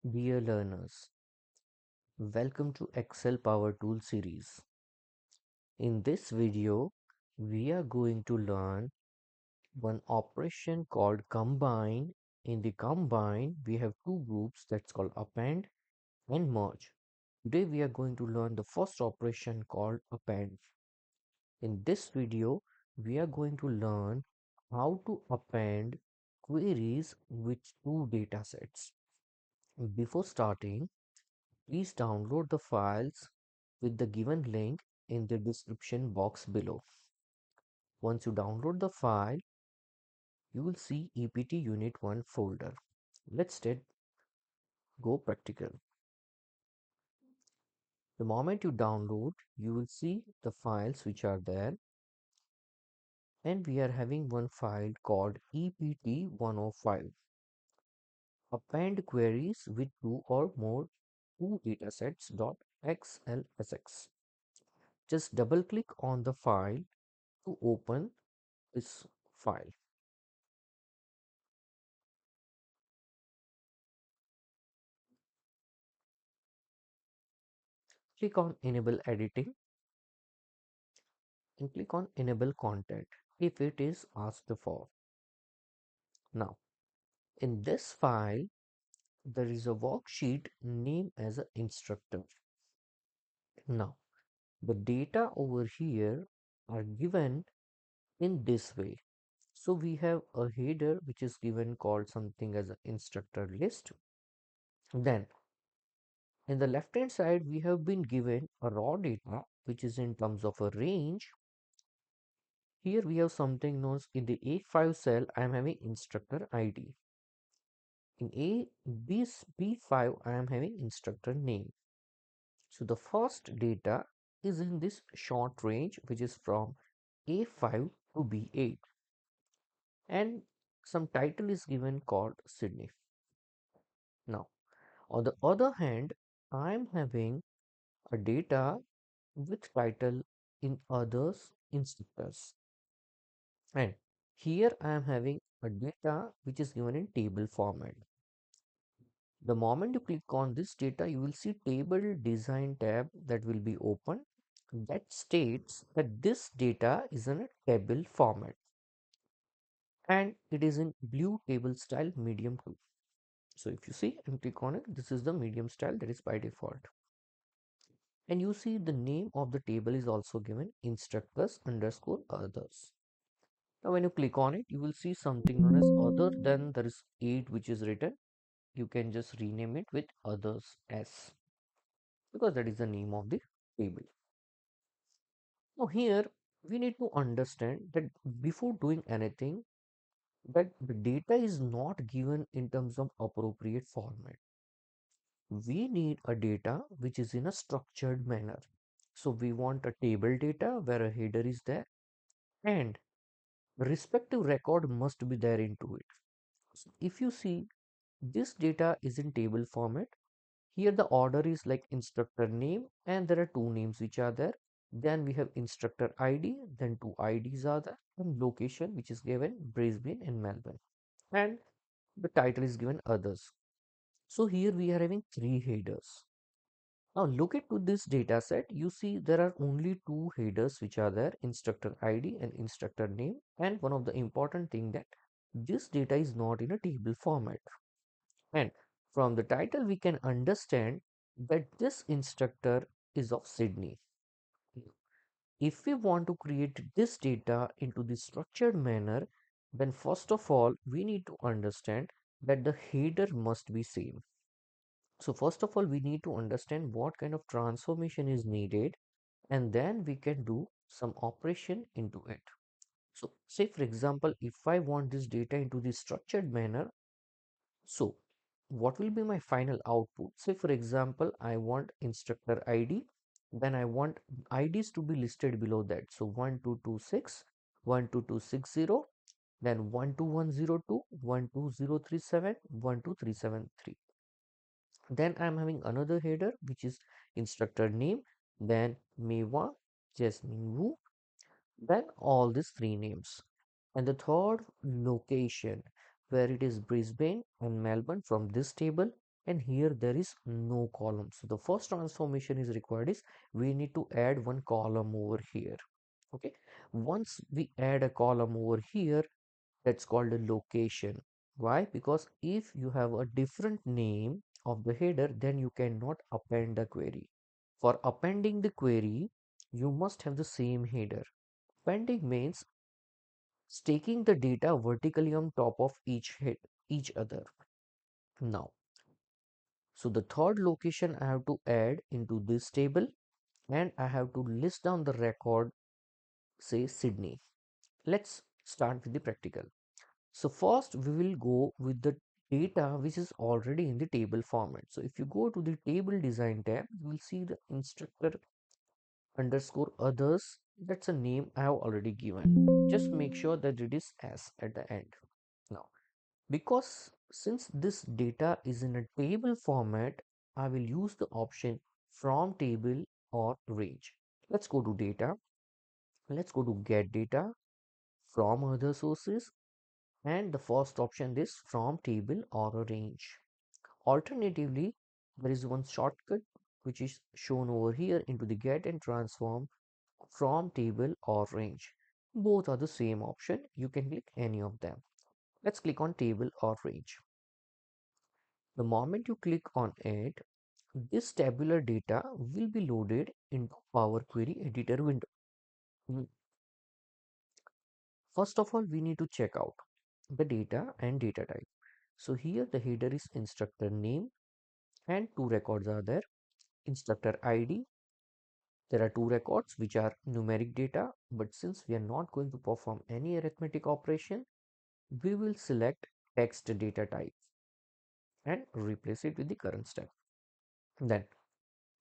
Dear learners, welcome to Excel Power Tool series. In this video, we are going to learn one operation called combine. In the combine, we have two groups that's called append and merge. Today we are going to learn the first operation called append. In this video, we are going to learn how to append queries with two datasets. Before starting, please download the files with the given link in the description box below. Once you download the file, you will see EPT Unit 1 folder. Let's go practical. The moment you download, you will see the files which are there, and we are having one file called EPT 105. Append queries with two or more two datasets.xlsx. Just double click on the file to open this file. Click on enable editing and click on enable content if it is asked for. Now, in this file, there is a worksheet named as an instructor. Now, the data over here are given in this way. So we have a header which is given called something as an instructor list. Then in the left hand side, we have been given a raw data which is in terms of a range. Here we have something known in the A5 cell. I am having instructor ID. In B5 I am having instructor name. So the first data is in this short range, which is from A5 to B8, and some title is given called Sydney. Now on the other hand, I am having a data with title in others instructors, and here I am having a data which is given in table format. The moment you click on this data, you will see table design tab that will be open that states that this data is in a table format and it is in blue table style medium 2. So if you see and click on it, this is the medium style that is by default. And you see the name of the table is also given instructors underscore others. Now when you click on it, you will see something known as other, then there is 8 which is written. You can just rename it with others s, because that is the name of the table. Now here we need to understand that before doing anything, that the data is not given in terms of appropriate format. We need a data which is in a structured manner. So we want a table data where a header is there and respective record must be there into it. So if you see, this data is in table format. Here the order is like instructor name and there are two names which are there. Then we have instructor ID, then two IDs are there, and location which is given Brisbane and Melbourne. And the title is given others. So here we are having three headers. Now look into this data set, you see there are only two headers which are there, instructor ID and instructor name. And one of the important thing that this data is not in a table format. And from the title, we can understand that this instructor is of Sydney. If we want to create this data into the structured manner, then first of all, we need to understand that the header must be same. So first of all, we need to understand what kind of transformation is needed, and then we can do some operation into it. So say for example, if I want this data into the structured manner, so what will be my final output? Say for example, I want instructor ID, then I want IDs to be listed below that. So 1226, 12260, then 12102, 12037, 12373. Then I'm having another header which is instructor name, then Mewa, Jasmine Wu, then all these three names. And the third location where it is Brisbane and Melbourne from this table, and here there is no column. So the first transformation is required is we need to add one column over here. Okay, once we add a column over here, that's called a location. Why? Because if you have a different name of the header, then you cannot append the query. For appending the query, you must have the same header. Appending means staking the data vertically on top of each other. Now, so the third location I have to add into this table, and I have to list down the record, say Sydney. Let's start with the practical. So first we will go with the data which is already in the table format. So if you go to the table design tab, you will see the instructor underscore others. That's a name I have already given. Just make sure that it is S at the end. Now, because since this data is in a table format, I will use the option from table or range. Let's go to data. Let's go to get data from other sources, and the first option is from table or a range. Alternatively, there is one shortcut which is shown over here into the get and transform from table or range. Both are the same option. You can click any of them. Let's click on table or range. The moment you click on it, this tabular data will be loaded into Power Query Editor window. Mm, First of all, we need to check out the data and data type. So here the header is instructor name and two records are there. Instructor ID. There are two records which are numeric data, but since we are not going to perform any arithmetic operation, we will select text data type and replace it with the current step. Then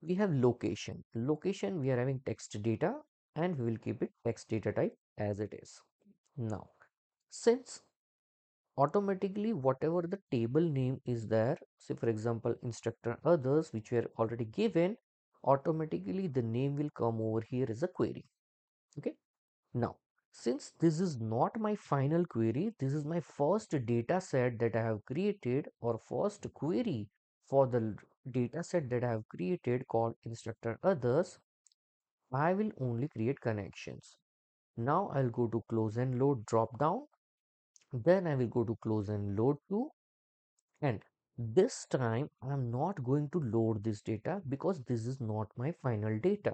we have location. Location, we are having text data and we will keep it text data type as it is. Now, since automatically whatever the table name is there, say for example instructor others which were already given, automatically the name will come over here as a query. Okay, now since this is not my final query, this is my first data set that I have created, or first query for the data set that I have created called instructor others, I will only create connections. Now I'll go to close and load drop down, then I will go to close and load to. And this time I'm not going to load this data because this is not my final data.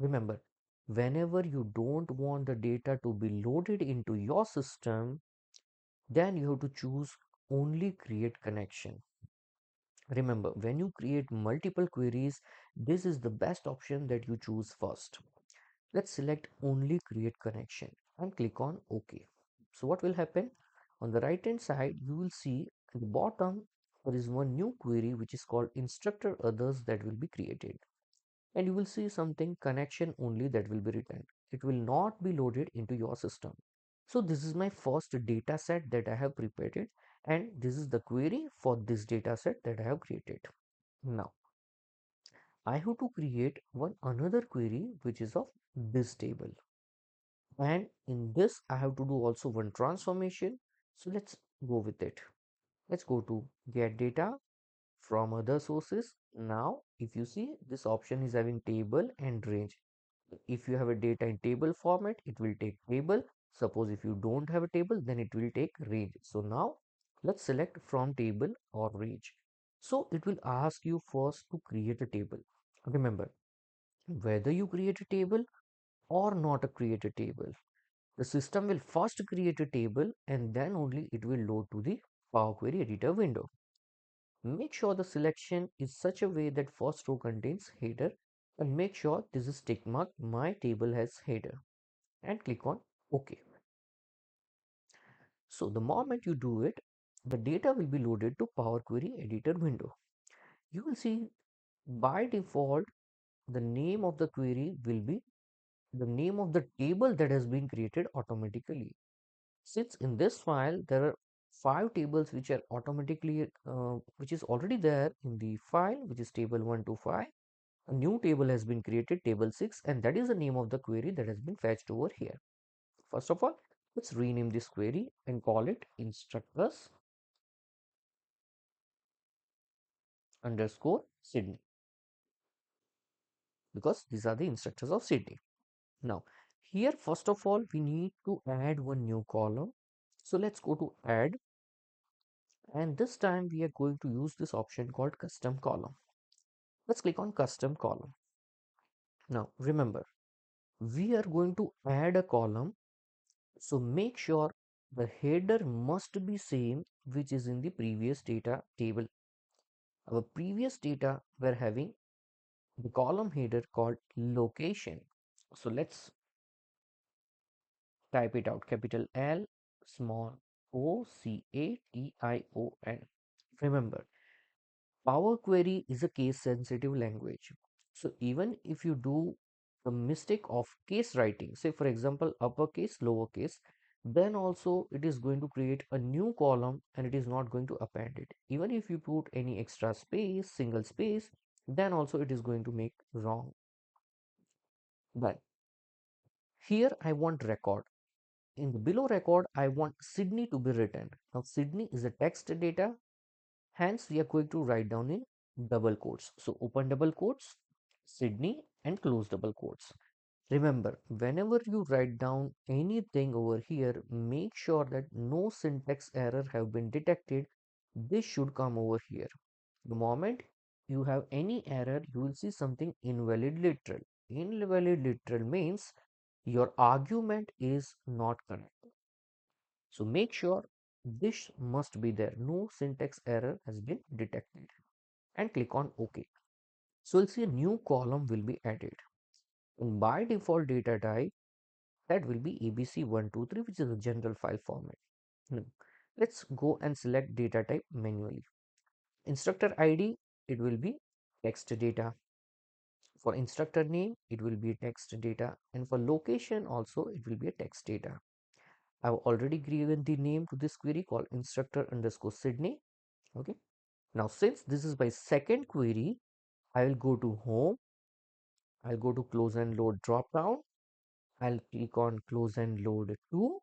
Remember, whenever you don't want the data to be loaded into your system, then you have to choose only create connection. Remember, when you create multiple queries, this is the best option that you choose first. Let's select only create connection and click on OK. So what will happen? On the right hand side, you will see at the bottom there is one new query which is called instructor others that will be created. And you will see something connection only that will be written. It will not be loaded into your system. So this is my first data set that I have prepared, and this is the query for this data set that I have created. Now I have to create one another query which is of this table. And in this I have to do also one transformation. So let's go with it. Let's go to get data from other sources. Now if you see, this option is having table and range. If you have a data in table format, it will take table. Suppose if you don't have a table, then it will take range. So now let's select from table or range. So it will ask you first to create a table. Remember, whether you create a table or not create a table, the system will first create a table and then only it will load to the Power Query Editor window. Make sure the selection is such a way that first row contains header, and make sure this is tick mark my table has header, and click on OK. So the moment you do it, the data will be loaded to Power Query Editor window. You will see by default the name of the query will be the name of the table that has been created automatically. Since in this file there are 5 tables which are automatically which is already there in the file, which is table 1 to 5. A new table has been created, table 6, and that is the name of the query that has been fetched over here. First of all, let's rename this query and call it instructors underscore Sydney, because these are the instructors of Sydney. Now, here, first of all, we need to add one new column. So let's go to add, and this time we are going to use this option called custom column. Let's click on custom column. Now, remember, we are going to add a column, so make sure the header must be same which is in the previous data table. Our previous data were having the column header called location. So let's type it out, capital L, small OCATION. Remember, Power Query is a case sensitive language. So even if you do the mistake of case writing, say for example uppercase, lowercase, then also it is going to create a new column and it is not going to append it. Even if you put any extra space, single space, then also it is going to make wrong. But here I want record. In the below record, I want Sydney to be written. Now Sydney is a text data, hence we are going to write down in double quotes. So open double quotes, Sydney, and close double quotes. Remember, whenever you write down anything over here, make sure that no syntax error have been detected. This should come over here. The moment you have any error, you will see something invalid literal. Invalid literal means your argument is not correct. So make sure this must be there. No syntax error has been detected. And click on OK. So you'll see a new column will be added. And by default data type, that will be ABC123, which is a general file format. Now, let's go and select data type manually. Instructor ID, it will be text data. For instructor name, it will be text data. And for location also, it will be a text data. I've already given the name to this query called instructor underscore Sydney. Okay. Now, since this is my second query, I will go to home. I'll go to close and load drop down. I'll click on close and load to.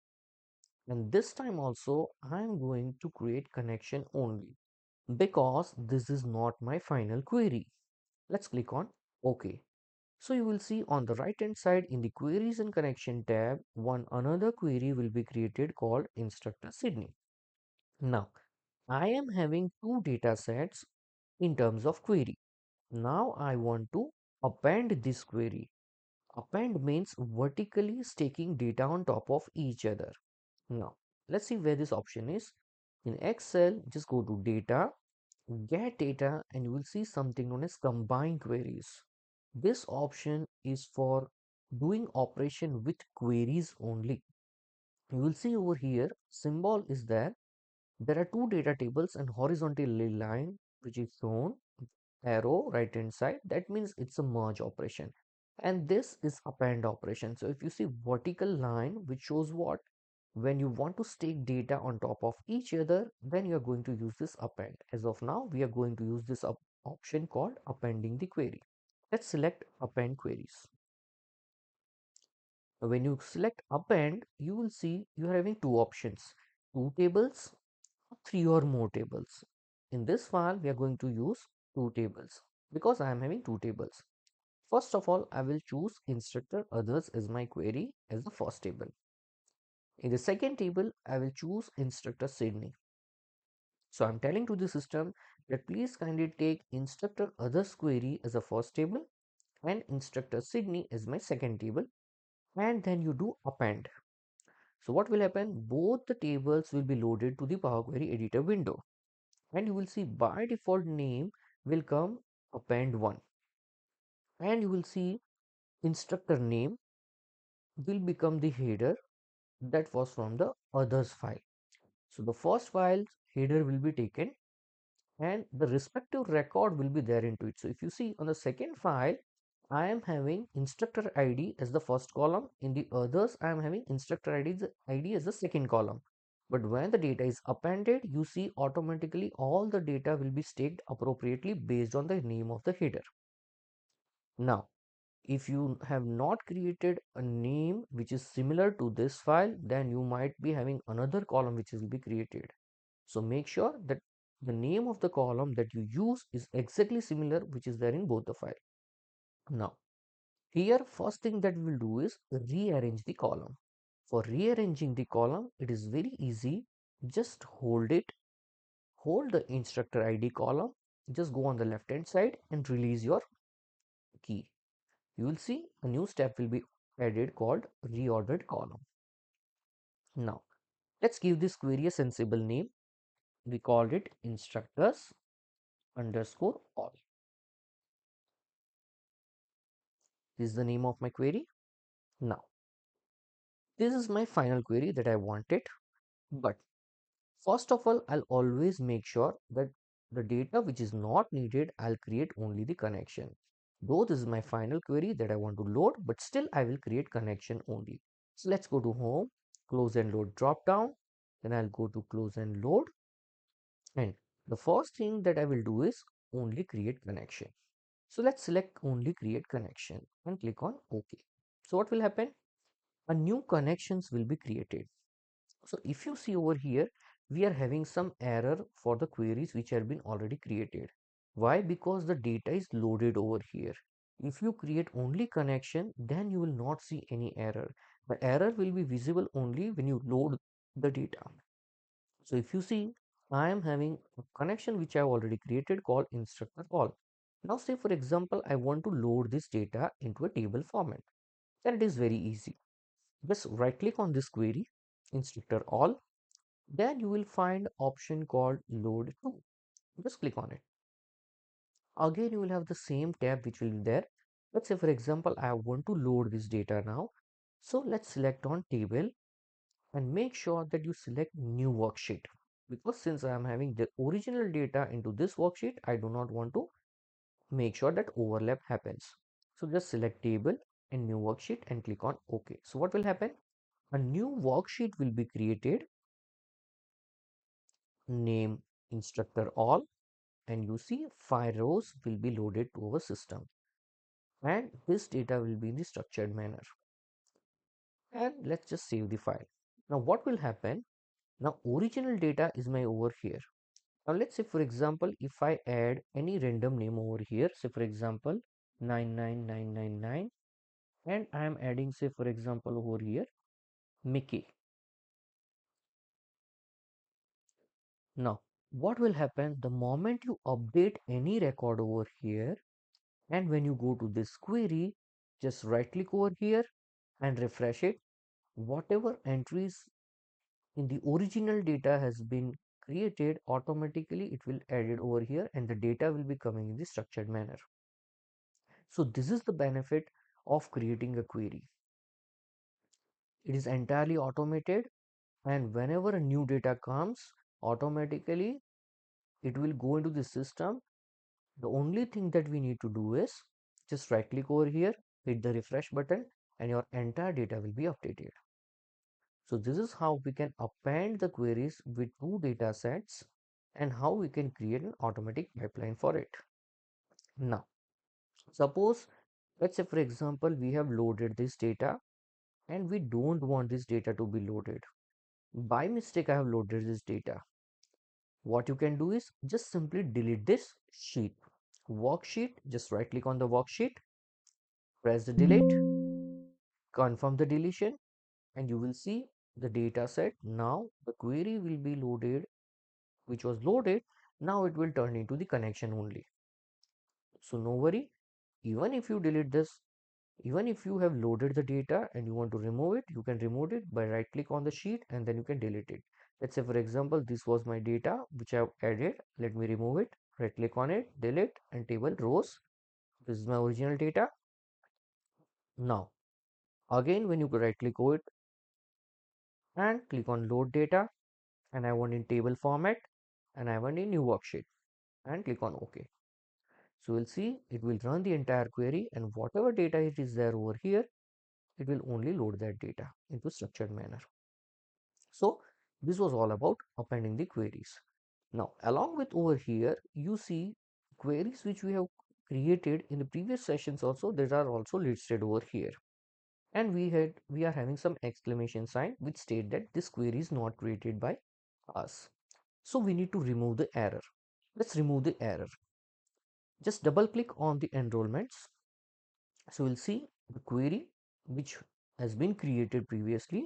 And this time also, I'm going to create connection only because this is not my final query. Let's click on OK. So you will see on the right hand side in the queries and connection tab, one another query will be created called instructor Sydney. Now, I am having two data sets in terms of query. Now I want to append this query. Append means vertically staking data on top of each other. Now, let's see where this option is. In Excel, just go to data, get data, and you will see something known as combine queries. This option is for doing operation with queries only. You will see over here, symbol is there. There are two data tables and horizontally line which is shown, arrow right hand side. That means it's a merge operation. And this is append operation. So if you see vertical line which shows what? When you want to stake data on top of each other, then you are going to use this append. As of now, we are going to use this option called appending the query. Let's select append queries. When you select append, you will see you are having two options, two tables, three or more tables. In this file, we are going to use two tables because I am having two tables. First of all, I will choose instructor others as my query as the first table. In the second table, I will choose instructor Sydney. So I'm telling to the system that please kindly take instructor others query as a first table and instructor Sydney as my second table, and then you do append. So what will happen? Both the tables will be loaded to the Power Query editor window, and you will see by default name will come append 1, and you will see instructor name will become the header that was from the others file. So the first file header will be taken and the respective record will be there into it. So if you see on the second file, I am having instructor ID as the first column. In the others, I am having instructor ID as the second column. But when the data is appended, you see automatically all the data will be staked appropriately based on the name of the header. Now, if you have not created a name which is similar to this file, then you might be having another column which will be created. So make sure that the name of the column that you use is exactly similar, which is there in both the file. Now, here first thing that we will do is rearrange the column. For rearranging the column, it is very easy. Just hold the instructor ID column, just go on the left hand side and release your key. You will see a new step will be added called reordered column. Now, let's give this query a sensible name. We called it instructors underscore all. This is the name of my query. Now, this is my final query that I wanted, but first of all, I'll always make sure that the data which is not needed, I'll create only the connection. Though this is my final query that I want to load, but still I will create connection only. So let's go to home, close and load drop down. Then I'll go to close and load. And the first thing that I will do is only create connection. So let's select only create connection and click on OK. So what will happen? A new connections will be created. So if you see over here, we are having some error for the queries which have been already created. Why? Because the data is loaded over here. If you create only connection, then you will not see any error. The error will be visible only when you load the data. So if you see, I am having a connection which I have already created called instructor all. Now say for example, I want to load this data into a table format. Then it is very easy. Just right click on this query, instructor all. Then you will find option called load to. Just click on it. Again, you will have the same tab which will be there. Let's say for example, I want to load this data now. So let's select on table and make sure that you select new worksheet, because since I am having the original data into this worksheet, I do not want to make sure that overlap happens. So just select table and new worksheet and click on OK. So what will happen? A new worksheet will be created, name instructor all, and you see 5 rows will be loaded to our system, and this data will be in the structured manner. And let's just save the file. Now what will happen? Now original data is my over here. Now let's say for example, if I add any random name over here, say for example 99999, and I am adding say for example over here Mickey. Now what will happen? The moment you update any record over here, and when you go to this query, just right click over here and refresh it, whatever entries in the original data has been created, automatically it will add it over here and the data will be coming in the structured manner. So this is the benefit of creating a query. It is entirely automated, and whenever a new data comes, automatically it will go into the system. The only thing that we need to do is just right click over here, hit the refresh button, and your entire data will be updated. So this is how we can append the queries with two data sets and how we can create an automatic pipeline for it. Now, suppose, let's say for example, we have loaded this data and we don't want this data to be loaded. By mistake, I have loaded this data. What you can do is just simply delete this sheet. Worksheet, just right click on the worksheet, press the delete, confirm the deletion, and you will see the data set. Now the query will be loaded, which was loaded. Now it will turn into the connection only. So no worry, even if you delete this, even if you have loaded the data and you want to remove it, you can remove it by right click on the sheet and then you can delete it. Let's say for example, this was my data which I have added. Let me remove it. Right click on it, delete, and table rows. This is my original data. Now again, when you right click over it and click on load data, and I want in table format, and I want a new worksheet, and click on OK. So we'll see it will run the entire query, and whatever data it is there over here, it will only load that data into structured manner. So this was all about appending the queries. Now along with over here, you see queries which we have created in the previous sessions also, that are also listed over here. And we are having some exclamation sign which state that this query is not created by us. So we need to remove the error. Let's remove the error. Just double click on the enrollments. So we'll see the query which has been created previously.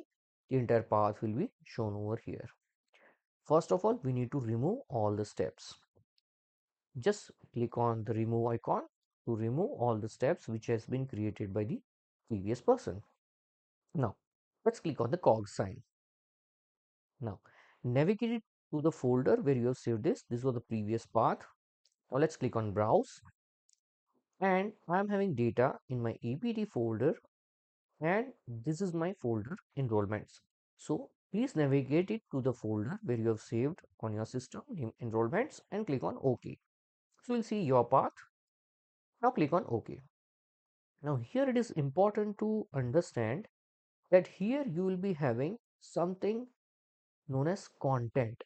The entire path will be shown over here. First of all, we need to remove all the steps. Just click on the remove icon to remove all the steps which has been created by the previous person. Now, let's click on the cog sign. Now, navigate it to the folder where you have saved this. This was the previous path. Now, let's click on browse. And I'm having data in my EPT folder, and this is my folder enrollments. So please navigate it to the folder where you have saved on your system enrollments and click on OK. So you'll see your path. Now click on OK. Now here it is important to understand that here you will be having something known as content.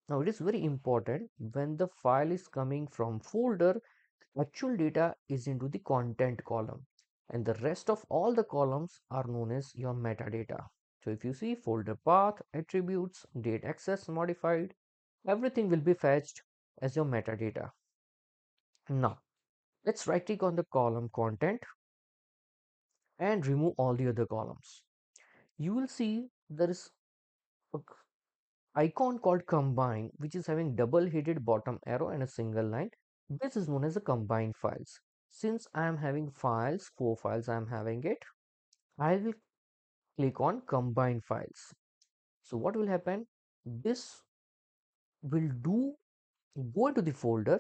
Now it is very important when the file is coming from folder, actual data is into the content column and the rest of all the columns are known as your metadata. So if you see folder path, attributes, date access modified, everything will be fetched as your metadata. Now let's right click on the column content and remove all the other columns. You will see there is a icon called combine which is having double headed bottom arrow and a single line. This is known as the combine files. Since I am having files, 4 files I am having it, I will click on combine files. So what will happen? This will go into the folder,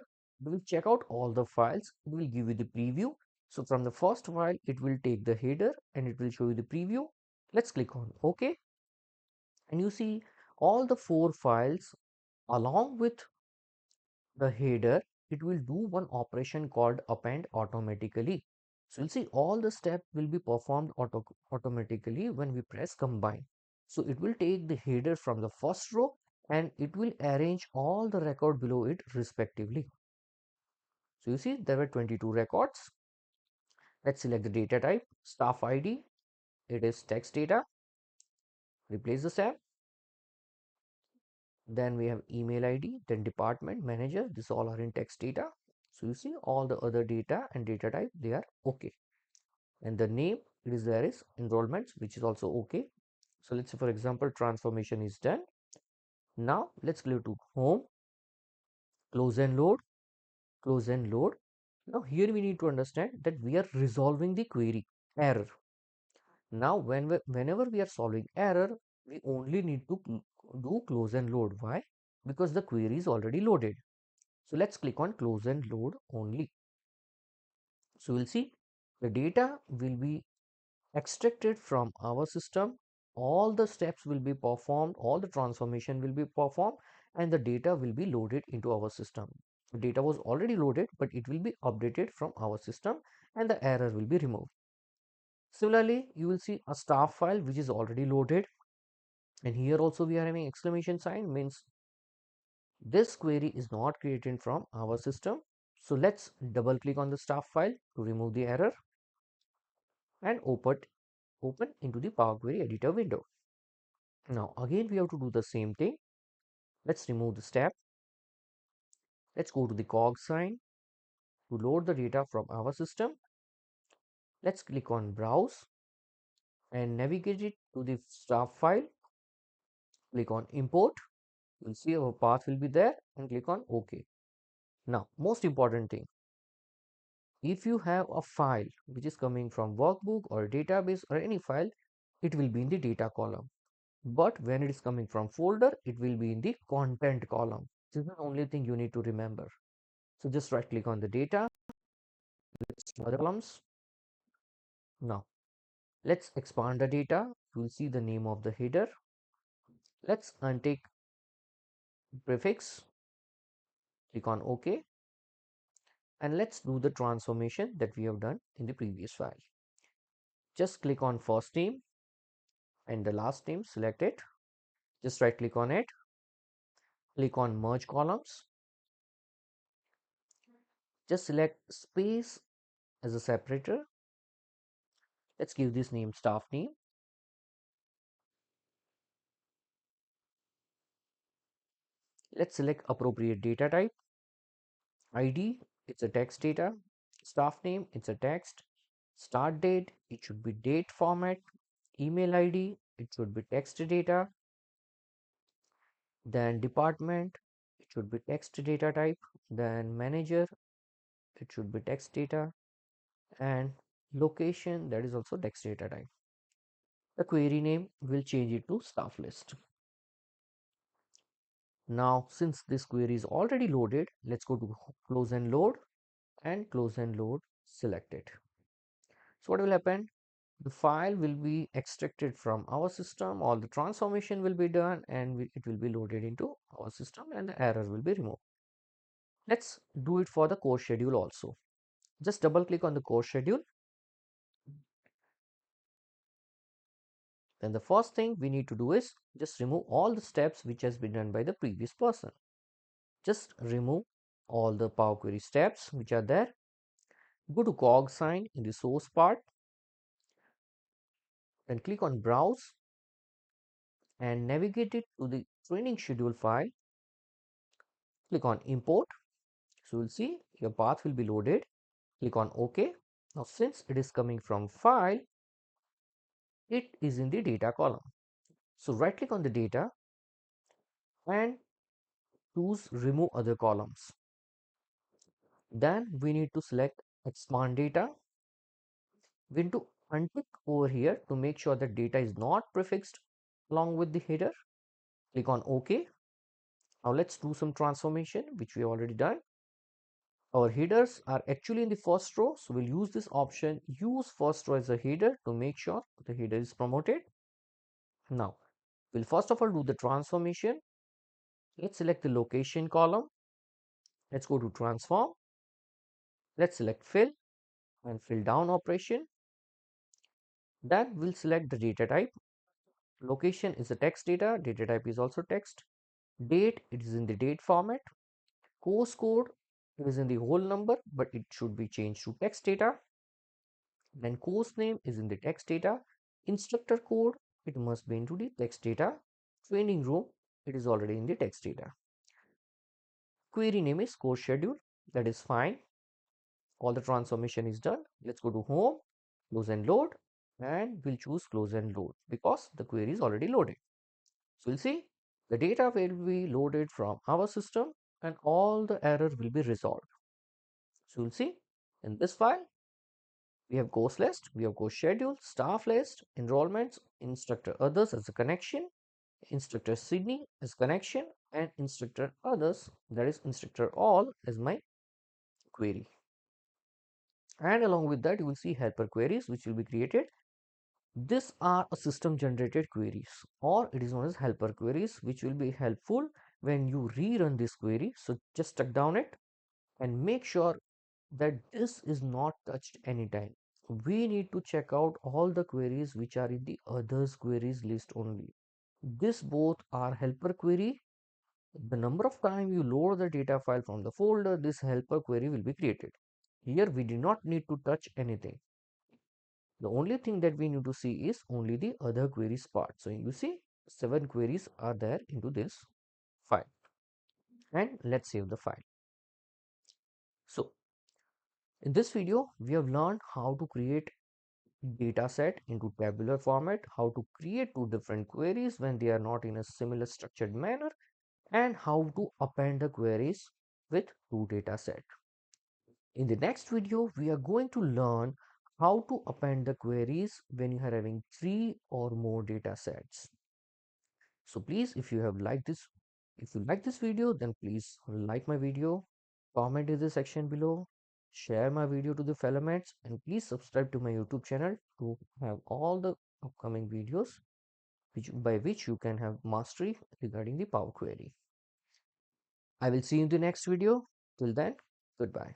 it will check out all the files, it will give you the preview. So from the first file, it will take the header and it will show you the preview. Let's click on OK. And you see all the 4 files along with the header, it will do one operation called append automatically. So you'll see all the steps will be performed automatically when we press combine. So it will take the header from the first row and it will arrange all the record below it respectively. So you see there were 22 records. Let's select the data type, staff ID, it is text data, replace the tab. Then we have email ID, then department, manager, this all are in text data. So you see all the other data and data type, they are okay. And the name it is there is enrollments, which is also okay. So let's say for example, transformation is done. Now let's go to home, close and load, close and load. Now here we need to understand that we are resolving the query error. Now whenever we are solving error, we only need to do close and load. Why? Because the query is already loaded. So let's click on close and load only. So we'll see the data will be extracted from our system. All the steps will be performed, all the transformation will be performed, and the data will be loaded into our system. The data was already loaded, but it will be updated from our system and the error will be removed. Similarly, you will see a staff file which is already loaded, and here also we are having exclamation sign, means this query is not created from our system. So let's double click on the staff file to remove the error and open into the Power Query editor window. Now again we have to do the same thing. Let's remove the step. Let's go to the cog sign to load the data from our system. Let's click on browse and navigate it to the staff file. Click on import. You'll see our path will be there and click on OK. Now most important thing, if you have a file which is coming from workbook or database or any file, it will be in the data column. But when it is coming from folder, it will be in the content column. This is the only thing you need to remember. So just right click on the data, let's other columns. Now let's expand the data. You will see the name of the header. Let's untake prefix, click on OK, and let's do the transformation that we have done in the previous file. Just click on first name and the last name, select it. Just right click on it, click on merge columns. Just select space as a separator. Let's give this name staff name. Let's select appropriate data type. ID, it's a text data. Staff name, it's a text. Start date, it should be date format. Email ID, it should be text data. Then department, it should be text data type. Then manager, it should be text data. And location, that is also text data type. The query name will change it to staff list. Now, since this query is already loaded, let's go to close and load, and close and load selected. So what will happen? The file will be extracted from our system, all the transformation will be done, and it will be loaded into our system, and the error will be removed. Let's do it for the course schedule also. Just double click on the course schedule. Then the first thing we need to do is just remove all the steps which has been done by the previous person. Just remove all the Power Query steps which are there. Go to cog sign in the source part, then click on browse and navigate it to the training schedule file. Click on import. So you'll see your path will be loaded. Click on OK. Now since it is coming from file, it is in the data column. So right click on the data and choose remove other columns. Then we need to select expand data. We need to untick over here to make sure that data is not prefixed along with the header. Click on OK. Now let's do some transformation which we have already done. Our headers are actually in the first row, so we'll use this option, use first row as a header to make sure the header is promoted. Now we'll first of all do the transformation. Let's select the location column. Let's go to transform. Let's select fill and fill down operation. Then we'll select the data type. Location is a text data, data type is also text. Date, it is in the date format. Course code, it is in the whole number, but it should be changed to text data. Then course name is in the text data. Instructor code, it must be into the text data. Training room, it is already in the text data. Query name is course schedule, that is fine. All the transformation is done. Let's go to home, close and load, and we'll choose close and load because the query is already loaded. So we'll see the data will be loaded from our system and all the error will be resolved. So we'll see in this file, we have course list, we have course schedule, staff list, enrollments, instructor others as a connection, instructor Sydney as connection, and instructor others, that is instructor all, as my query. And along with that, you will see helper queries which will be created. These are a system generated queries, or it is known as helper queries, which will be helpful when you rerun this query. So just tuck down it and make sure that this is not touched anytime. We need to check out all the queries which are in the others queries list only. This both are helper query. The number of time you load the data file from the folder, this helper query will be created. Here we do not need to touch anything. The only thing that we need to see is only the other queries part. So you see 7 queries are there into this file, and let's save the file. So in this video, we have learned how to create data set into tabular format, how to create two different queries when they are not in a similar structured manner, and how to append the queries with two data set. In the next video, we are going to learn how to append the queries when you are having 3 or more data sets. So please, if you like this video, then please like my video, comment in the section below, share my video to the fellow mates, and please subscribe to my YouTube channel to have all the upcoming videos by which you can have mastery regarding the Power Query. I will see you in the next video. Till then, goodbye.